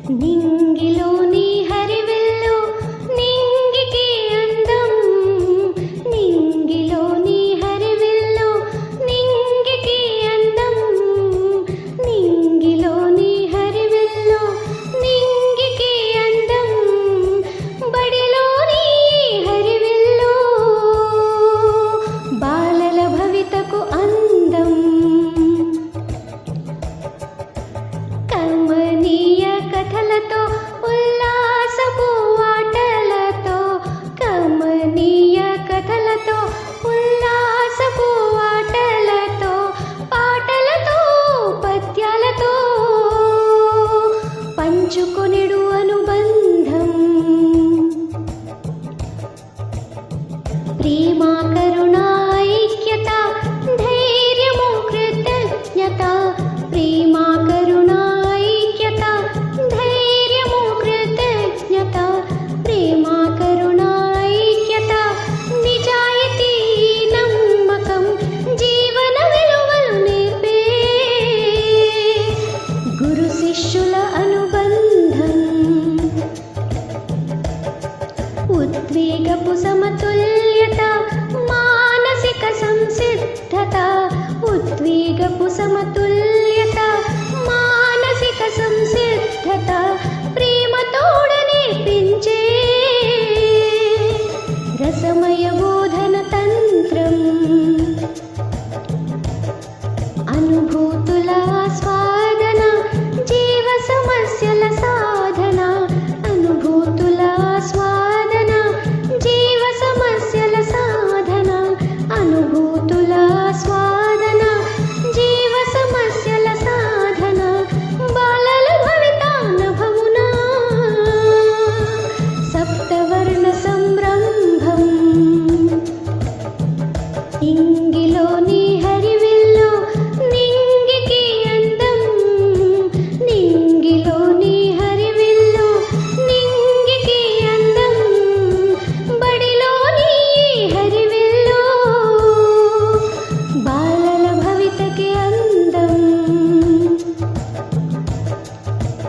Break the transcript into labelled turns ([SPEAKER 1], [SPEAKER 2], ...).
[SPEAKER 1] నింగిలోని హరివిల్లు నింగికి అందం, నింగిలోని హరివిల్లు నింగికి అందం, నింగిలోని హరివిల్లు నింగికి అందం, బడిలోని హరివిల్లు బాలల భవితకు అందం. కమనీయ కథలతో ఉల్లాసపు ఆటలతో, కమనీయ కథలతో ఉల్లాసపు ఆటలతో, పాటలతో పద్యాలతో పంచుకొనెడు అనుబంధం. ప్రేమ కరుణ ఐక్యత ధైర్యము కృతజ్ఞత, ప్రేమ కరుణ ఐక్యత ధైర్యము కృతజ్ఞత, ప్రేమ కరుణ ఐక్యత నిజాయితీ నమ్మకం జీవన విలువలు నేర్పే గురు శిష్యుల అనుబంధం. ఉద్వేగపు సమతుల్యత మానసిక సంసిద్ధత, ఉద్వేగపు సమతుల్యత